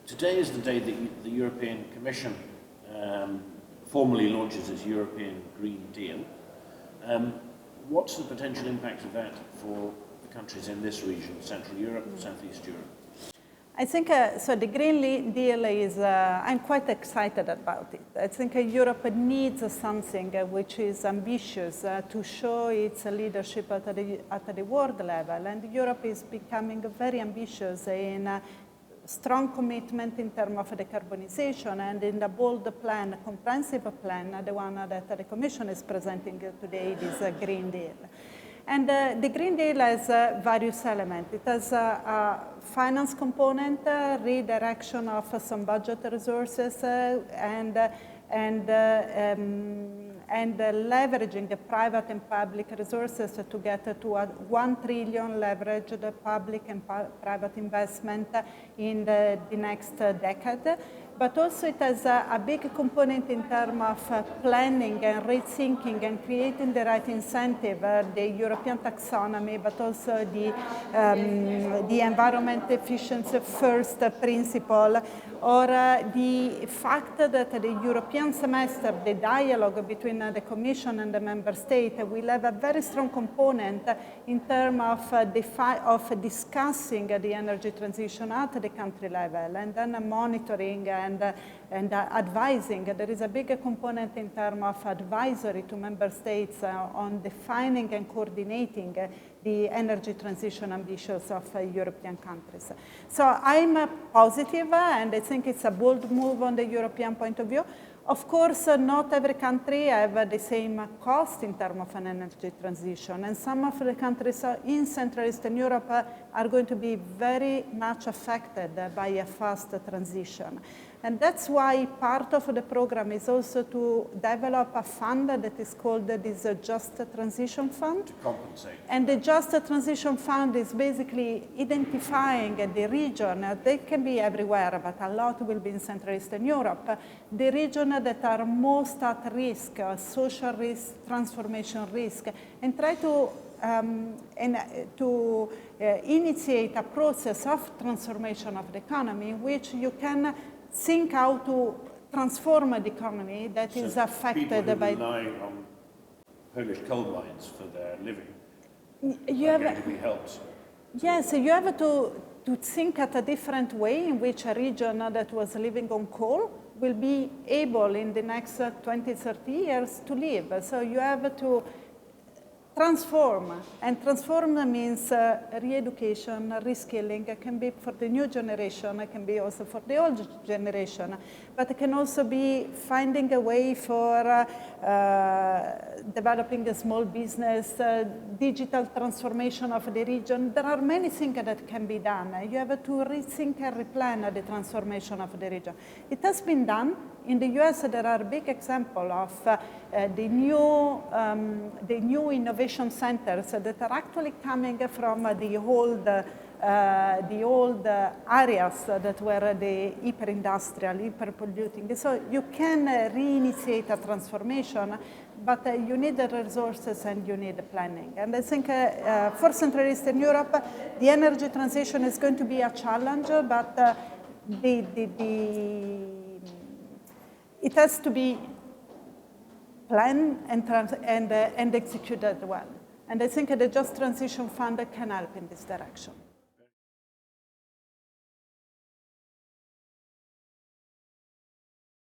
Today is the day that the European Commission formally launches its European Green Deal. What's the potential impact of that for the countries in this region, Central Europe and Southeast Europe? I think, so the Green Deal is, I'm quite excited about it. I think Europe needs something which is ambitious to show its leadership at the world level. And Europe is becoming very ambitious in strong commitment in terms of decarbonization and in the bold plan, comprehensive plan, the one that the Commission is presenting today, this Green Deal. And the Green Deal has various elements. It has a finance component, redirection of some budget resources, and leveraging the private and public resources to get to a 1 trillion leveraged public and private investment in the next decade. But also it has a big component in terms of planning and rethinking and creating the right incentive, the European taxonomy, but also the environment efficiency first principle, or the fact that the European semester, the dialogue between the Commission and the Member State, will have a very strong component in terms of discussing the energy transition at the country level, and then monitoring and advising. There is a big component in terms of advisory to Member States on defining and coordinating the energy transition ambitions of European countries. So I'm positive, and I think it's a bold move on the European point of view. Of course, not every country have the same cost in terms of an energy transition, and some of the countries in Central Eastern Europe are going to be very much affected by a fast transition. And that's why part of the program is also to develop a fund that is called this Just Transition Fund. To compensate. And the Just Transition Fund is basically identifying the region, they can be everywhere, but a lot will be in Central Eastern Europe, the region that are most at risk, social risk, transformation risk, and try to initiate a process of transformation of the economy in which you can think how to transform the economy that is affected by... People who rely on Polish coal mines for their living are going to be helped. Yes, you have to think at a different way in which a region that was living on coal will be able in the next 20, 30 years to live. So you have to transform, and transform means re-education, reskilling. It can be for the new generation, it can be also for the old generation, but it can also be finding a way for developing a small business, digital transformation of the region. There are many things that can be done. You have to rethink and replan the transformation of the region. It has been done. In the US, there are big examples of the new innovation centers that are actually coming from the old areas that were the hyper-industrial, hyper-polluting. So you can reinitiate a transformation, but you need the resources and you need the planning. And I think for Central Eastern Europe, the energy transition is going to be a challenge, but it has to be planned and executed well. And I think the Just Transition Fund can help in this direction.